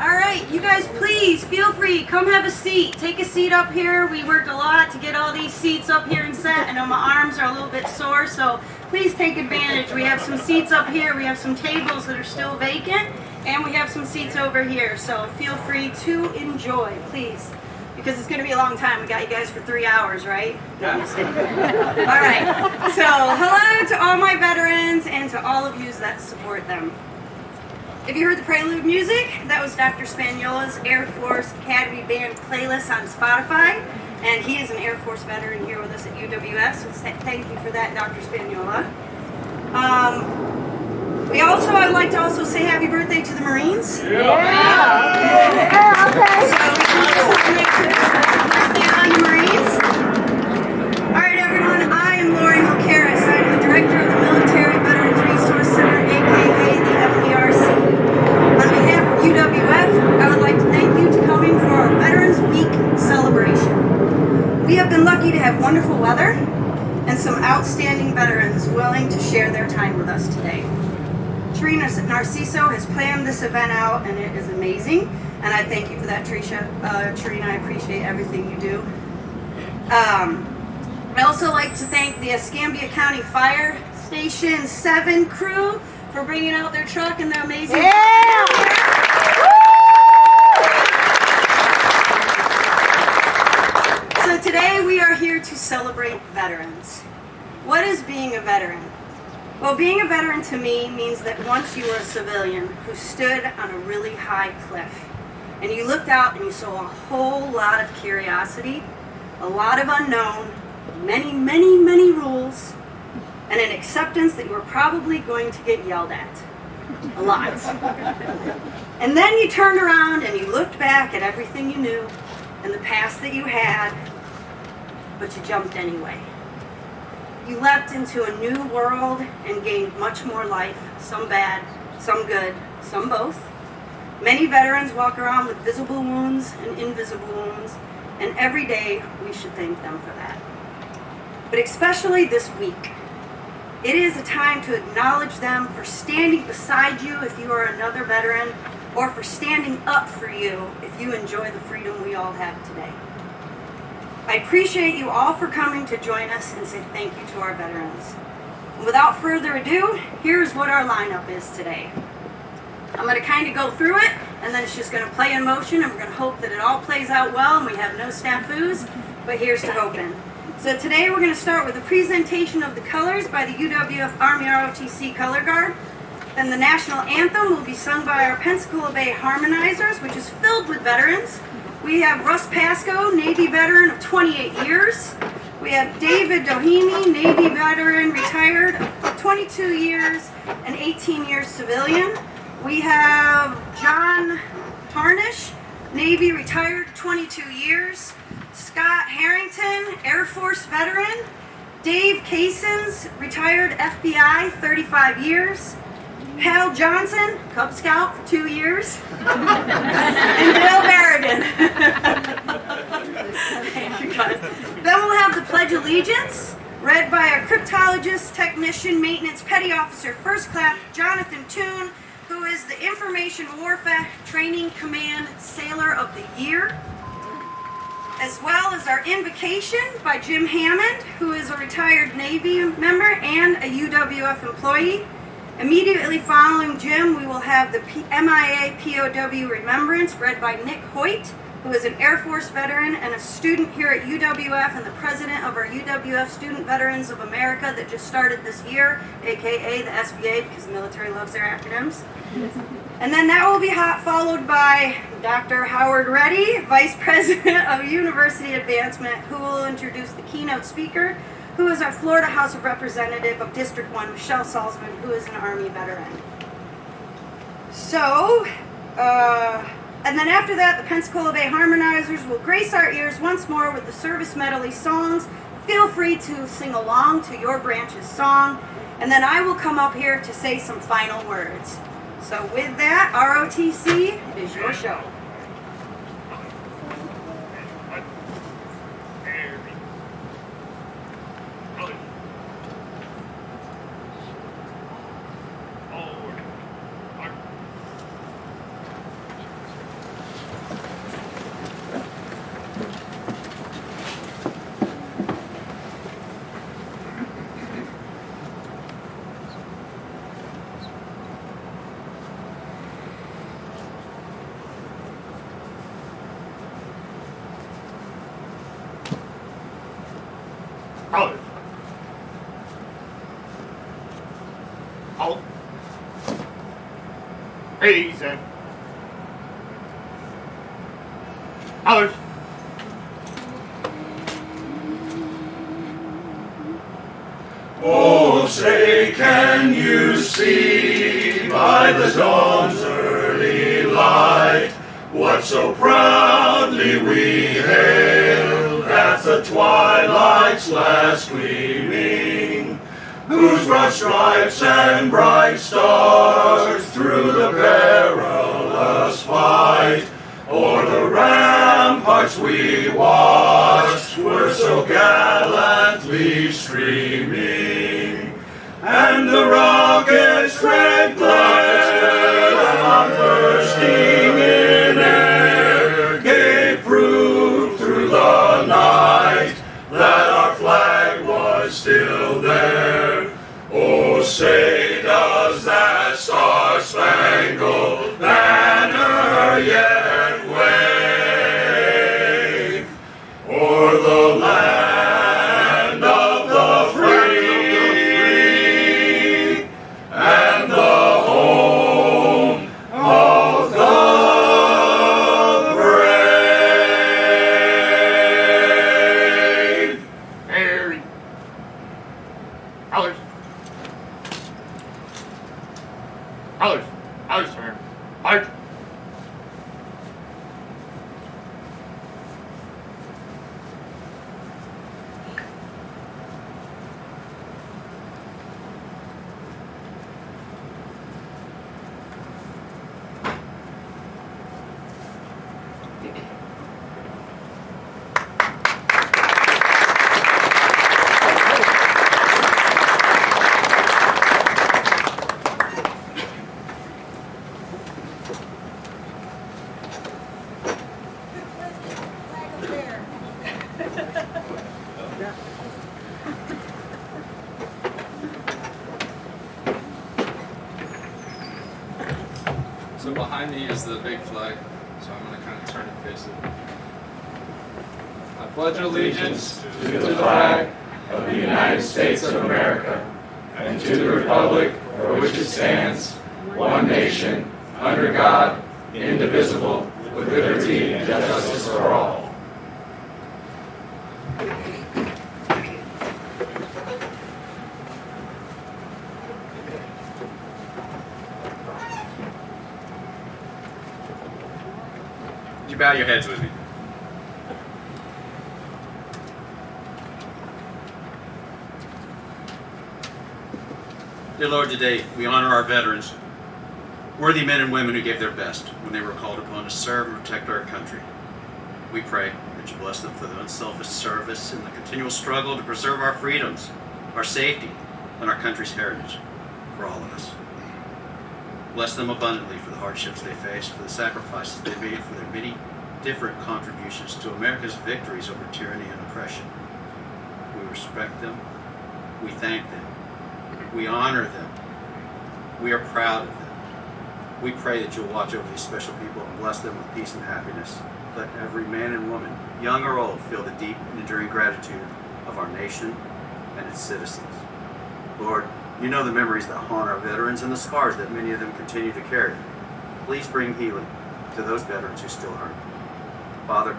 All right, you guys please feel free, come have a seat. Take a seat up here. We worked a lot to get all these seats up here and set. I know my arms are a little bit sore, so please take advantage. We have some seats up here, we have some tables that are still vacant, and we have some seats over here. So feel free to enjoy, please. Because it's going to be a long time. We got you guys for 3 hours, right? No, I'm just kidding. All right. So hello to all my veterans and to all of you that support them. If you heard the prelude music, that was Dr. Spaniola's Air Force Academy Band playlist on Spotify. And he is an Air Force veteran here with us at UWF, so thank you for that, Dr. Spaniola. I'd like to also say happy birthday to the Marines. Yeah. Okay. So we just want to make sure to on the Marines. All right, everyone. I am Lori Mulcaris. I'm the director of the Military Veterans Resource Center, aka the MVRC. On behalf of UWF, I would like to thank you for coming for our Veterans Week celebration. We have been lucky to have wonderful weather and some outstanding veterans willing to share their time with us today. Trina Narciso has planned this event out, and it is amazing. And I thank you for that, Trina. I appreciate everything you do. I also like to thank the Escambia County Fire Station 7 crew for bringing out their truck and their amazing. Yeah! So today we are here to celebrate veterans. What is being a veteran? Well, being a veteran to me means that once you were a civilian who stood on a really high cliff and you looked out and you saw a whole lot of curiosity, a lot of unknown, many, many, many rules, and an acceptance that you were probably going to get yelled at. A lot. And then you turned around and you looked back at everything you knew and the past that you had, but you jumped anyway. You leapt into a new world and gained much more life, some bad, some good, some both. Many veterans walk around with visible wounds and invisible wounds, and every day we should thank them for that. But especially this week, it is a time to acknowledge them for standing beside you if you are another veteran, or for standing up for you if you enjoy the freedom we all have today. I appreciate you all for coming to join us and say thank you to our veterans. And without further ado, here's what our lineup is today. I'm going to kind of go through it, and then it's just going to play in motion, and we're going to hope that it all plays out well and we have no snafus, but here's to hoping. So today we're going to start with a presentation of the colors by the UWF Army ROTC Color Guard. Then the national anthem will be sung by our Pensacola Bay Harmonizers, which is filled with veterans. We have Russ Pasco, Navy veteran of 28 years. We have David Doheny, Navy veteran, retired of 22 years and 18 years civilian. We have John Tarnish, Navy retired 22 years. Scott Harrington, Air Force veteran. Dave Casons, retired FBI, 35 years. Hal Johnson, Cub Scout for 2 years. And Bill Barrigan. Thank you guys. Then we'll have the Pledge of Allegiance, read by our cryptologist, technician, maintenance, petty officer, first class, Jonathan Toon, who is the Information Warfare Training Command Sailor of the Year. As well as our invocation by Jim Hammond, who is a retired Navy member and a UWF employee. Immediately following Jim, we will have the MIA POW Remembrance, read by Nick Hoyt, who is an Air Force veteran and a student here at UWF and the president of our UWF Student Veterans of America that just started this year, aka the SVA, because the military loves their acronyms. And then that will be followed by Dr. Howard Reddy, Vice President of University Advancement, who will introduce the keynote speaker, who is our Florida House of Representative of District 1, Michelle Salzman, who is an Army veteran. So, and then after that, the Pensacola Bay Harmonizers will grace our ears once more with the service medley songs. Feel free to sing along to your branch's song, and then I will come up here to say some final words. So with that, ROTC is your show. Colors. Halt. Easy. Colors. Oh, say, can you see by the dawn's early light what so proudly we hailed at the twilight's last gleaming, whose broad stripes and bright stars through the perilous fight o'er the ramparts we watched were so gallantly streaming, and the rocket's red glare bursting in air gave proof through the night that our flag was still there. Oh, say, does that star-spangled banner yet wave o'er the land of the free and the home of the brave? Harry. Colors. Colors. Colors, sir. March. So behind me is the big flag, so I'm going to kind of turn and face it. I pledge allegiance To the flag of the United States of America and to the republic for which it stands, one nation, under God, indivisible, with liberty and justice for all. Would you bow your heads with me? Dear Lord, today we honor our veterans, worthy men and women who gave their best when they were called upon to serve and protect our country. We pray that you bless them for their unselfish service in the continual struggle to preserve our freedoms, our safety, and our country's heritage for all of us. Bless them abundantly for the hardships they faced, for the sacrifices they made, for their many different contributions to America's victories over tyranny and oppression. We respect them. We thank them. We honor them. We are proud of them. We pray that you'll watch over these special people and bless them with peace and happiness. Let every man and woman, young or old, feel the deep and enduring gratitude of our nation and its citizens. Lord, you know the memories that haunt our veterans and the scars that many of them continue to carry. Please bring healing to those veterans who still hurt. Father,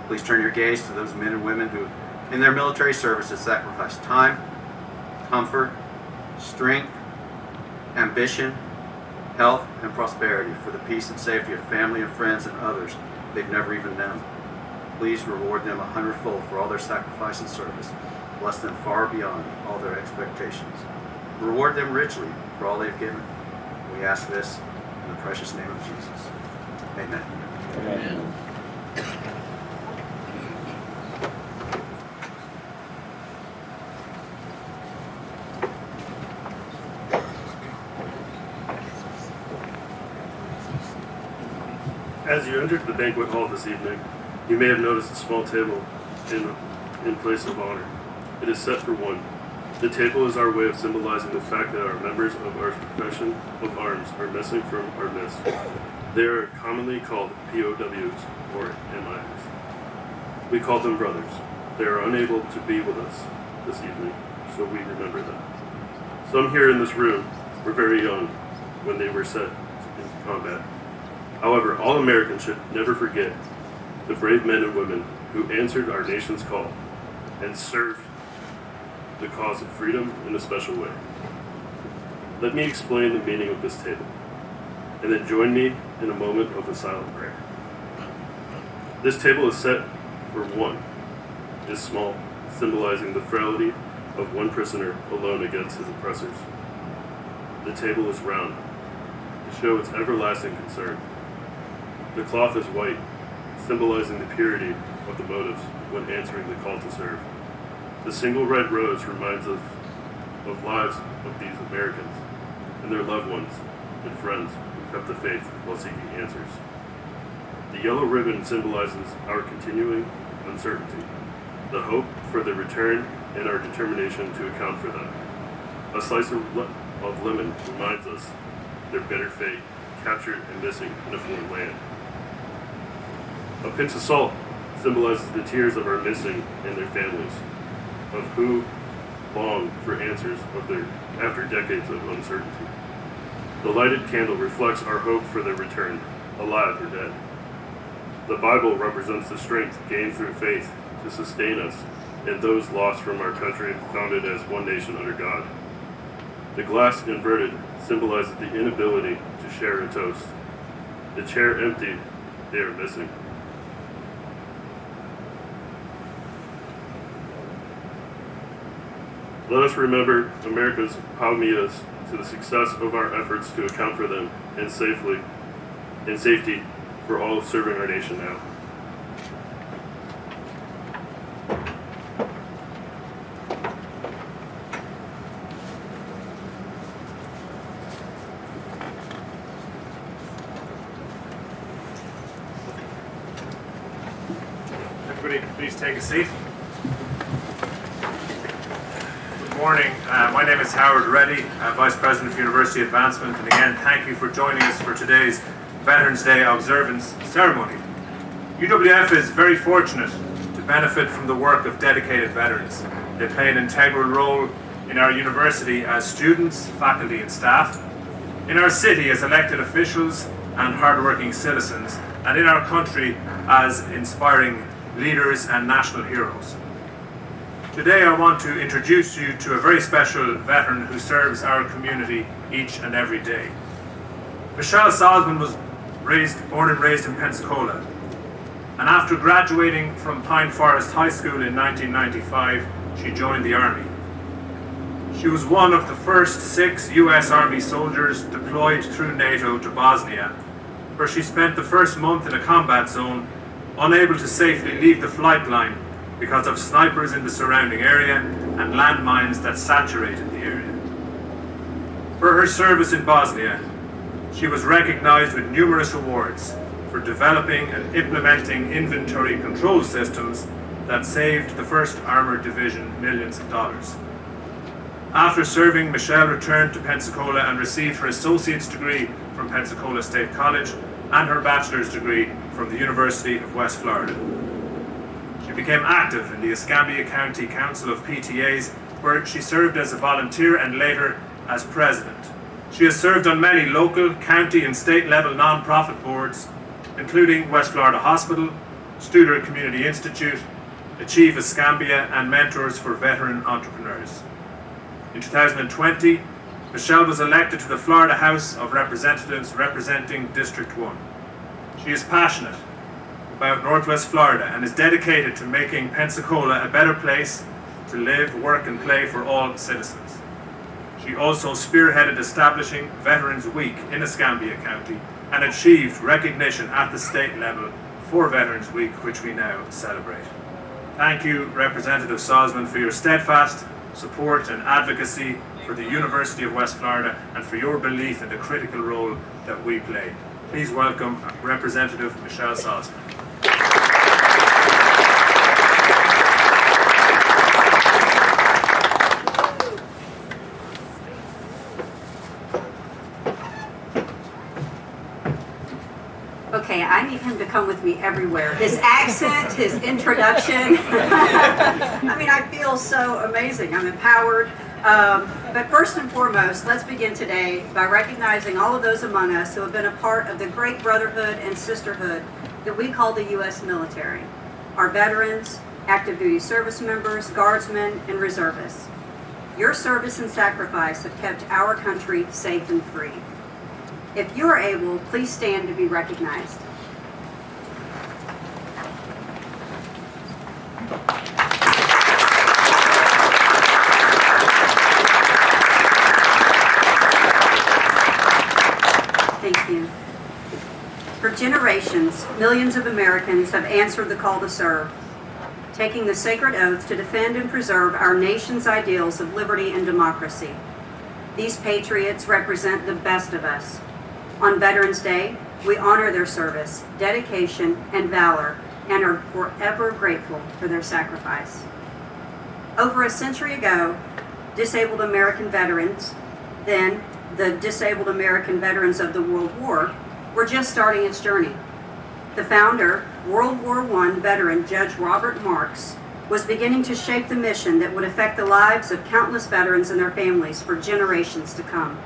please turn your gaze to those men and women who, in their military services, sacrifice time, comfort, strength, ambition, health, and prosperity for the peace and safety of family and friends and others they've never even known. Please reward them 100-fold for all their sacrifice and service. Bless them far beyond all their expectations. Reward them richly for all they've given. We ask this in the precious name of Jesus. Amen. Amen. As you entered the banquet hall this evening, you may have noticed a small table in place of honor. It is set for one. The table is our way of symbolizing the fact that our members of our profession of arms are missing from our midst. They are commonly called POWs, or MIs. We call them brothers. They are unable to be with us. this evening, so we remember them. Some here in this room were very young when they were set into combat. However, all Americans should never forget the brave men and women who answered our nation's call and served the cause of freedom in a special way. Let me explain the meaning of this table, and then join me in a moment of a silent prayer. This table is set for one, is small, symbolizing the frailty of one prisoner alone against his oppressors. The table is round, to show its everlasting concern. The cloth is white, symbolizing the purity of the motives when answering the call to serve. The single red rose reminds us of lives of these Americans and their loved ones and friends who kept the faith while seeking answers. The yellow ribbon symbolizes our continuing uncertainty, the hope for their return, and our determination to account for them. A slice of lemon reminds us their bitter fate, captured and missing in a foreign land. A pinch of salt symbolizes the tears of our missing and their families, of who long for answers after decades of uncertainty. The lighted candle reflects our hope for their return, alive or dead. The Bible represents the strength gained through faith to sustain us and those lost from our country founded as one nation under God. The glass inverted symbolizes the inability to share a toast. The chair empty, they are missing. Let us remember America's palmitas to the success of our efforts to account for them and safety for all serving our nation now. Everybody, please take a seat. Good morning. My name is Howard Reddy, Vice President of University Advancement, and again, thank you for joining us for today's Veterans Day observance ceremony. UWF is very fortunate to benefit from the work of dedicated veterans. They play an integral role in our university as students, faculty, and staff, in our city as elected officials and hardworking citizens, and in our country as inspiring leaders and national heroes. Today I want to introduce you to a very special veteran who serves our community each and every day. Michelle Salzman was born and raised in Pensacola, and after graduating from Pine Forest High School in 1995, she joined the Army. She was one of the first 6 U.S. Army soldiers deployed through NATO to Bosnia, where she spent the first month in a combat zone, unable to safely leave the flight line because of snipers in the surrounding area and landmines that saturated the area. For her service in Bosnia, she was recognized with numerous awards for developing and implementing inventory control systems that saved the 1st Armored Division millions of dollars. After serving, Michelle returned to Pensacola and received her associate's degree from Pensacola State College and her bachelor's degree from the University of West Florida. She became active in the Escambia County Council of PTAs, where she served as a volunteer and later as president. She has served on many local, county, and state-level non-profit boards, including West Florida Hospital, Studer Community Institute, Achieve Escambia, and Mentors for Veteran Entrepreneurs. In 2020, Michelle was elected to the Florida House of Representatives representing District 1. She is passionate about Northwest Florida and is dedicated to making Pensacola a better place to live, work, and play for all citizens. She also spearheaded establishing Veterans Week in Escambia County and achieved recognition at the state level for Veterans Week, which we now celebrate. Thank you, Representative Salzman, for your steadfast support and advocacy for the University of West Florida and for your belief in the critical role that we play. Please welcome Representative Michelle Salzman. Okay, I need him to come with me everywhere. His accent, his introduction. I mean, I feel so amazing. I'm empowered. But first and foremost, let's begin today by recognizing all of those among us who have been a part of the great brotherhood and sisterhood that we call the U.S. military. Our veterans, active duty service members, guardsmen, and reservists. Your service and sacrifice have kept our country safe and free. If you are able, please stand to be recognized. Thank you. For generations, millions of Americans have answered the call to serve, taking the sacred oath to defend and preserve our nation's ideals of liberty and democracy. These patriots represent the best of us. On Veterans Day, we honor their service, dedication, and valor, and are forever grateful for their sacrifice. Over a century ago, disabled American veterans, then the Disabled American Veterans of the World War, were just starting its journey. The founder, World War I veteran Judge Robert Marks, was beginning to shape the mission that would affect the lives of countless veterans and their families for generations to come.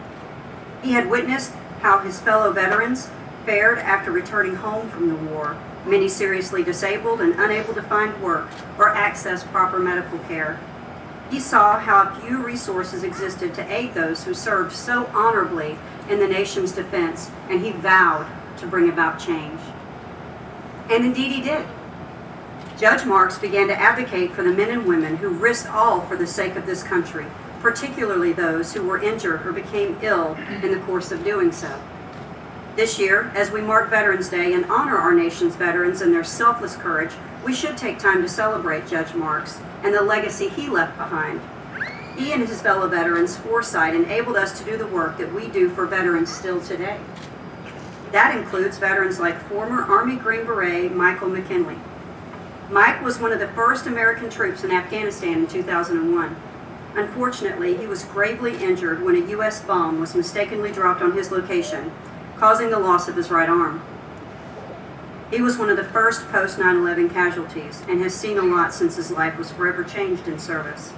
He had witnessed how his fellow veterans fared after returning home from the war, many seriously disabled and unable to find work or access proper medical care. He saw how few resources existed to aid those who served so honorably in the nation's defense, and he vowed to bring about change. And indeed he did. Judge Marks began to advocate for the men and women who risked all for the sake of this country, particularly those who were injured or became ill in the course of doing so. This year, as we mark Veterans Day and honor our nation's veterans and their selfless courage, we should take time to celebrate Judge Marks and the legacy he left behind. He and his fellow veterans' foresight enabled us to do the work that we do for veterans still today. That includes veterans like former Army Green Beret Michael McKinley. Mike was one of the first American troops in Afghanistan in 2001. Unfortunately, he was gravely injured when a U.S. bomb was mistakenly dropped on his location, causing the loss of his right arm. He was one of the first post-9/11 casualties and has seen a lot since his life was forever changed in service.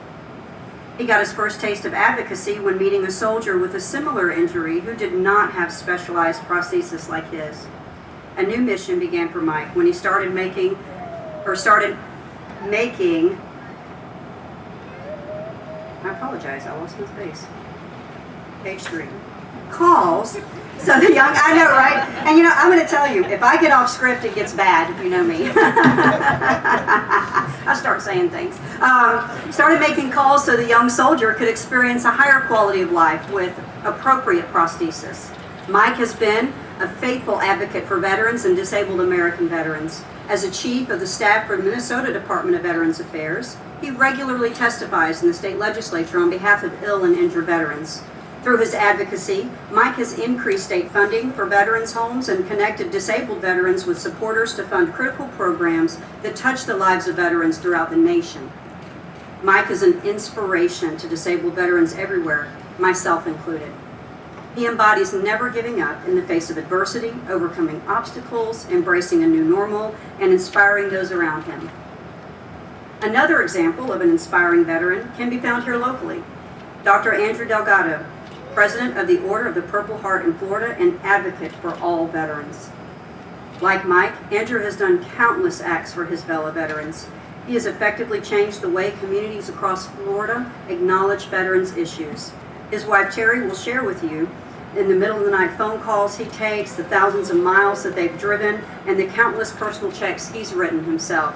He got his first taste of advocacy when meeting a soldier with a similar injury who did not have specialized prosthesis like his. A new mission began for Mike when he started making, I apologize, I lost my space. Page 3. Calls. So the young, I know, right? And I'm going to tell you, if I get off script, it gets bad, if you know me. I start saying things. Started making calls so the young soldier could experience a higher quality of life with appropriate prosthesis. Mike has been a faithful advocate for veterans and disabled American veterans. As a chief of the staff for the Minnesota Department of Veterans Affairs, he regularly testifies in the state legislature on behalf of ill and injured veterans. Through his advocacy, Mike has increased state funding for veterans' homes and connected disabled veterans with supporters to fund critical programs that touch the lives of veterans throughout the nation. Mike is an inspiration to disabled veterans everywhere, myself included. He embodies never giving up in the face of adversity, overcoming obstacles, embracing a new normal, and inspiring those around him. Another example of an inspiring veteran can be found here locally. Dr. Andrew Delgado, President of the Order of the Purple Heart in Florida and advocate for all veterans. Like Mike, Andrew has done countless acts for his fellow veterans. He has effectively changed the way communities across Florida acknowledge veterans' issues. His wife Terry will share with you in the middle of the night phone calls he takes, the thousands of miles that they've driven, and the countless personal checks he's written himself.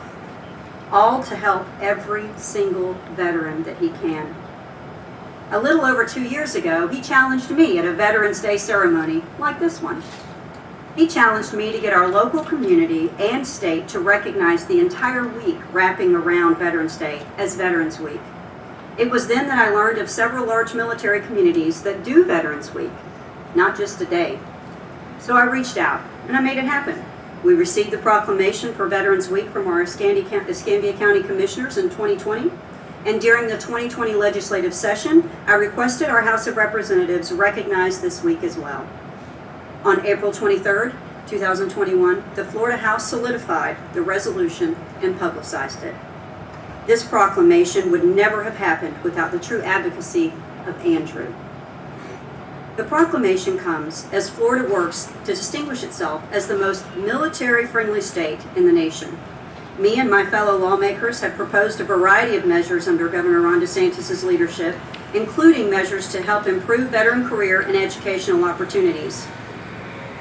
All to help every single veteran that he can. A little over 2 years ago, he challenged me at a Veterans Day ceremony like this one. He challenged me to get our local community and state to recognize the entire week wrapping around Veterans Day as Veterans Week. It was then that I learned of several large military communities that do Veterans Week, not just a day. So I reached out and I made it happen. We received the proclamation for Veterans Week from our Escambia County Commissioners in 2020. And during the 2020 legislative session, I requested our House of Representatives recognize this week as well. On April 23rd, 2021, the Florida House solidified the resolution and publicized it. This proclamation would never have happened without the true advocacy of Andrew. The proclamation comes as Florida works to distinguish itself as the most military-friendly state in the nation. Me and my fellow lawmakers have proposed a variety of measures under Governor Ron DeSantis' leadership, including measures to help improve veteran career and educational opportunities.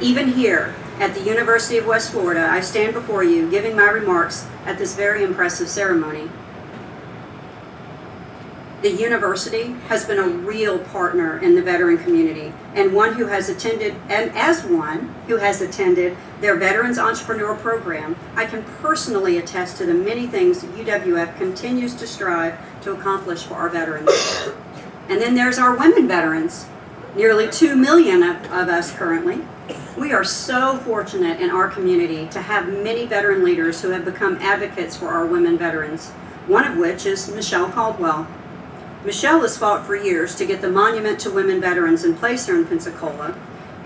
Even here at the University of West Florida, I stand before you giving my remarks at this very impressive ceremony. The university has been a real partner in the veteran community, and one who has attended their Veterans Entrepreneur Program, I can personally attest to the many things UWF continues to strive to accomplish for our veterans. And then there's our women veterans, nearly 2 million of us currently. We are so fortunate in our community to have many veteran leaders who have become advocates for our women veterans, one of which is Michelle Caldwell. Michelle has fought for years to get the Monument to Women Veterans in place here in Pensacola,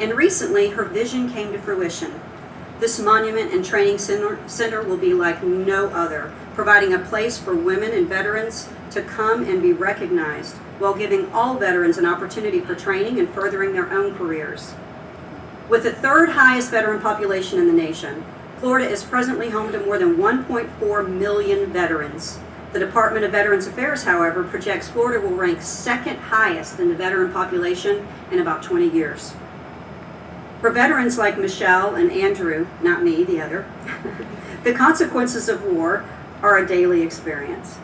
and recently her vision came to fruition. This monument and training center will be like no other, providing a place for women and veterans to come and be recognized while giving all veterans an opportunity for training and furthering their own careers. With the third highest veteran population in the nation, Florida is presently home to more than 1.4 million veterans. The Department of Veterans Affairs, however, projects Florida will rank second highest in the veteran population in about 20 years. For veterans like Michelle and Andrew, not me, the other, the consequences of war are a daily experience.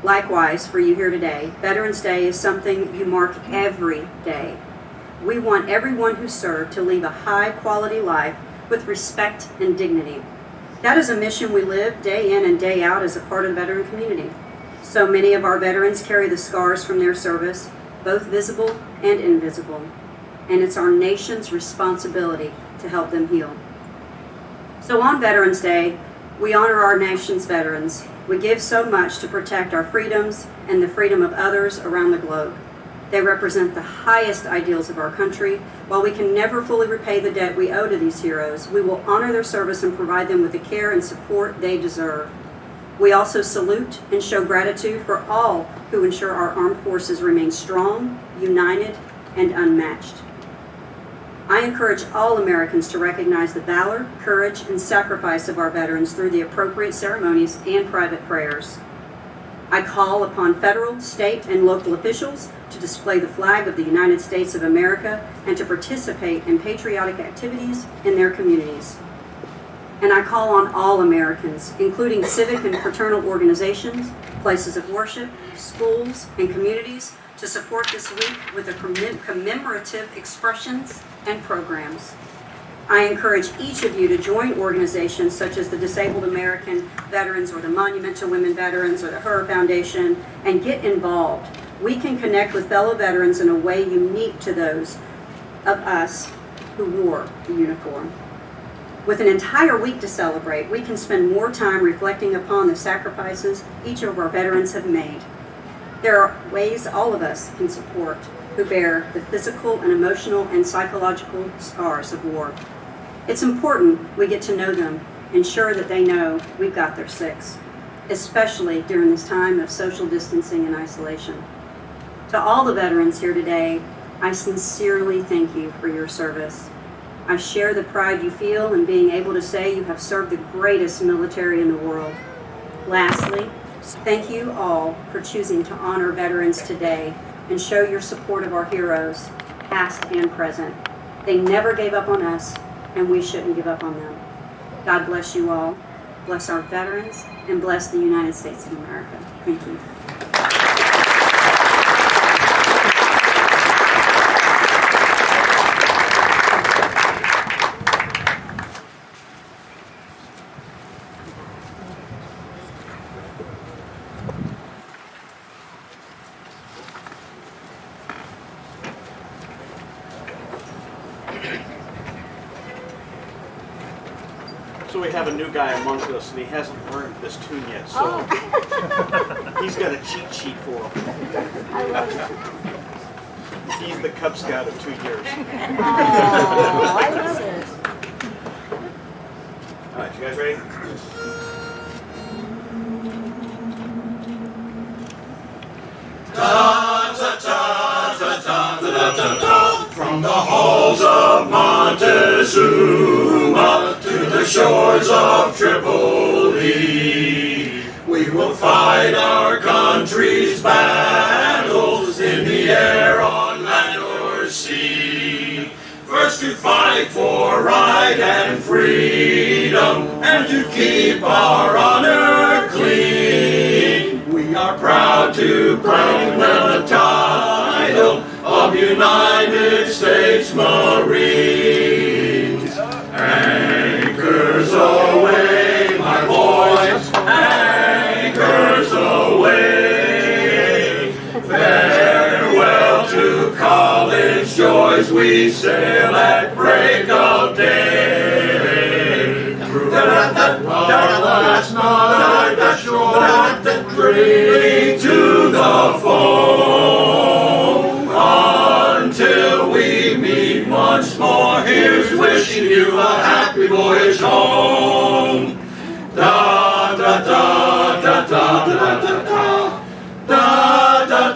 Likewise, for you here today, Veterans Day is something you mark every day. We want everyone who served to leave a high-quality life with respect and dignity. That is a mission we live day in and day out as a part of the veteran community. So many of our veterans carry the scars from their service, both visible and invisible, and it's our nation's responsibility to help them heal. So on Veterans Day, we honor our nation's veterans. We give so much to protect our freedoms and the freedom of others around the globe. They represent the highest ideals of our country. While we can never fully repay the debt we owe to these heroes, we will honor their service and provide them with the care and support they deserve. We also salute and show gratitude for all who ensure our armed forces remain strong, united, and unmatched. I encourage all Americans to recognize the valor, courage, and sacrifice of our veterans through the appropriate ceremonies and private prayers. I call upon federal, state, and local officials to display the flag of the United States of America and to participate in patriotic activities in their communities. And I call on all Americans, including civic and fraternal organizations, places of worship, schools, and communities, to support this week with the commemorative expressions and programs. I encourage each of you to join organizations such as the Disabled American Veterans or the Monument to Women Veterans or the Her Foundation and get involved. We can connect with fellow veterans in a way unique to those of us who wore the uniform. With an entire week to celebrate, we can spend more time reflecting upon the sacrifices each of our veterans have made. There are ways all of us can support who bear the physical and emotional and psychological scars of war. It's important we get to know them, ensure that they know we've got their six, especially during this time of social distancing and isolation. To all the veterans here today, I sincerely thank you for your service. I share the pride you feel in being able to say you have served the greatest military in the world. Lastly, thank you all for choosing to honor veterans today and show your support of our heroes, past and present. They never gave up on us, and we shouldn't give up on them. God bless you all, bless our veterans, and bless the United States of America. Thank you. So we have a new guy amongst us, and he hasn't learned this tune yet. So he's got a cheat sheet for him. I love it. He's the Cub Scout of 2 years. Oh, I love it. All right, you guys ready? From the halls of Montezuma to the shores of Tripoli, we will fight our country's battles in the air, on land or sea. First to fight for right and freedom, and to keep our honor clean. We are proud to claim the title of United States Marines. Anchors aweigh, my boys, anchors aweigh. Farewell to college joys, we sail at break of day. Through the last night that shore, free to the foam. Until we meet once more, here's wishing you a happy voyage home. Da da da da da da da da da da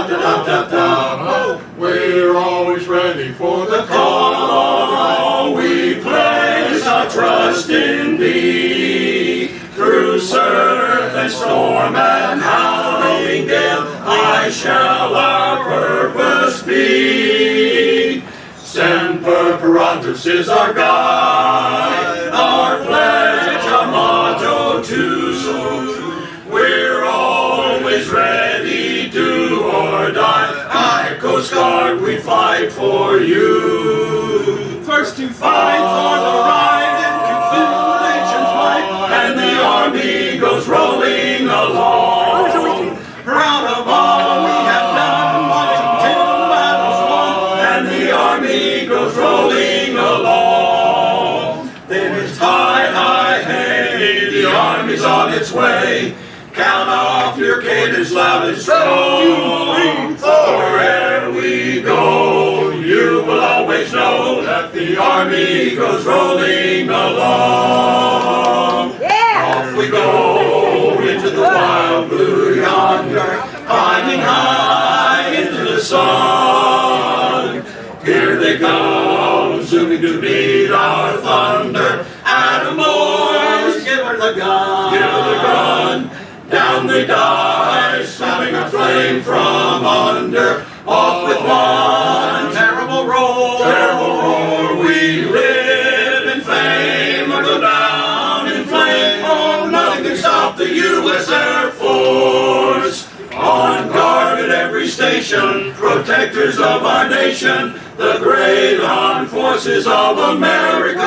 da da da. We're always ready for the call. We place our trust in thee. Through surf and storm and howling gale, high shall our purpose be. Semper Paratus is our guide, our pledge, our motto too. We're always ready, do or die. High Coast Guard, we fight for you. First to fight for the right and to fill the nation's might, and the army goes rolling along. Proud of all we have done, marching till the battle's won, and the army goes rolling along. Then it's hi, hi, hey, the army's on its way. Count off your cadence loud and strong. Wherever we go, you will always know that the army goes rolling along. Off we go into the wild blue yonder, climbing high into the sun. Here they come, zooming to meet our thunder. Atom boys, give her the gun, give her the gun. Down they dive, snapping a flame from under. Off with one terrible roar, terrible roar. We live in fame or go down in flame. Oh, nothing can stop the U.S. Air Force. On guard at every station, protectors of our nation, the great armed forces of America.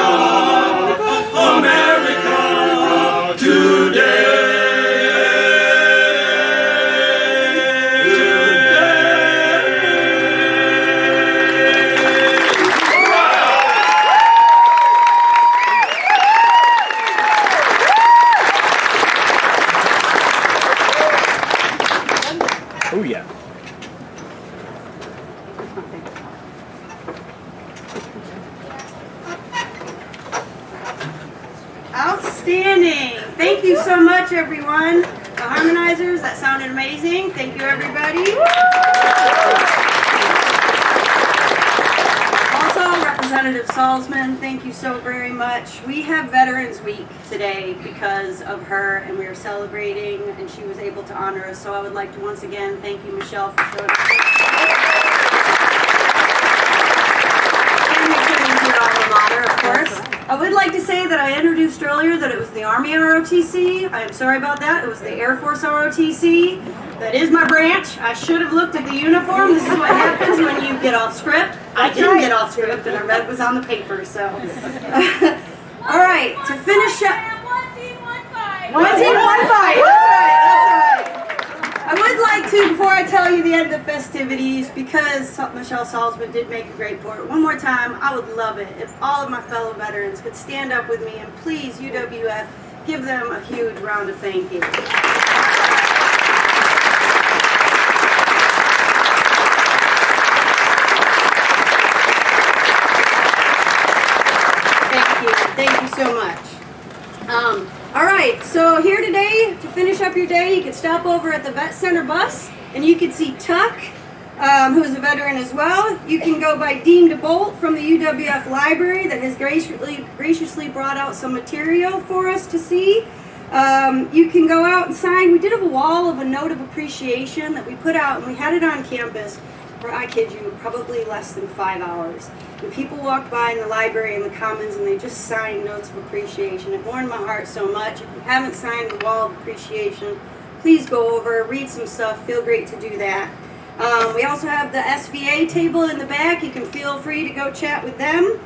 America today. Oh yeah. Outstanding. Thank you so much, everyone. The harmonizers, that sounded amazing. Thank you, everybody. Also, Representative Salzman, thank you so very much. We have Veterans Week today because of her, and we are celebrating, and she was able to honor us. So I would like to once again thank you, Michelle, for showing up. And we couldn't do it alma mater, of course. I would like to say that I introduced earlier that it was the Army ROTC. I am sorry about that. It was the Air Force ROTC. That is my branch. I should have looked at the uniform. This is what happens when you get off script. I didn't get off script, and I read was on the paper, so. All right, to finish up. One team, one fight. One team, one fight. That's right, that's right. I would like to, before I tell you the end of the festivities, because Michelle Salzman did make a great point, one more time, I would love it if all of my fellow veterans could stand up with me and please, UWF, give them a huge round of thank you. Thank you so much. All right, so here today, to finish up your day, you can stop over at the Vet Center bus, and you can see Tuck who is a veteran as well. You can go by Dean DeBolt from the UWF Library that has graciously brought out some material for us to see. You can go out and sign. We did have a wall of a note of appreciation that we put out, and we had it on campus for, I kid you, probably less than 5 hours. And people walked by in the library and the commons and they just signed notes of appreciation. It warmed my heart so much. If you haven't signed the wall of appreciation, please go over, read some stuff. Feel great to do that. We also have the SVA table in the back. You can feel free to go chat with them.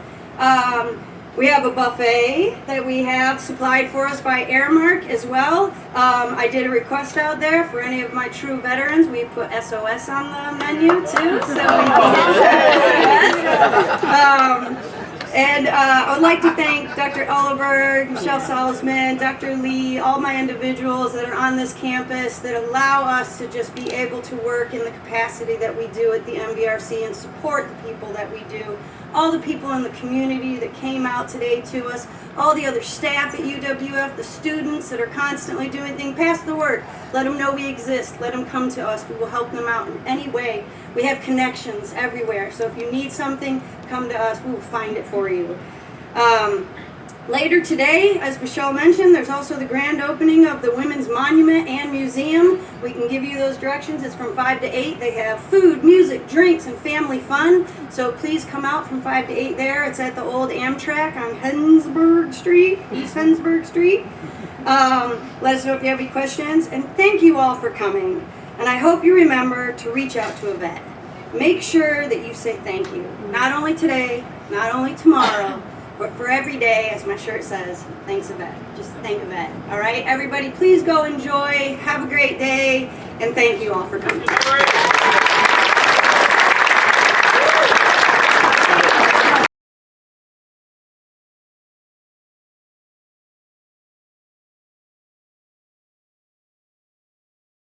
We have a buffet that we have supplied for us by Airmark as well. I did a request out there for any of my true veterans. We put SOS on the menu too, so we and I would like to thank Dr. Ellerberg, Michelle Salzman, Dr. Lee, all my individuals that are on this campus that allow us to just be able to work in the capacity that we do at the MVRC and support the people that we do. All the people in the community that came out today to us, all the other staff at UWF, the students that are constantly doing things, pass the word. Let them know we exist. Let them come to us. We will help them out in any way. We have connections everywhere. So if you need something, come to us. We will find it for you. Later today, as Michelle mentioned, there's also the grand opening of the Women's Monument and Museum. We can give you those directions. It's from 5 to 8. They have food, music, drinks, and family fun. So please come out from 5 to 8 there. It's at the old Amtrak on Hensburg Street, East Hensburg Street. Let us know if you have any questions. And thank you all for coming. And I hope you remember to reach out to a vet. Make sure that you say thank you. Not only today, not only tomorrow, but for every day, as my shirt says, thanks a vet. Just thank a vet. All right, everybody, please go enjoy. Have a great day, and thank you all for coming.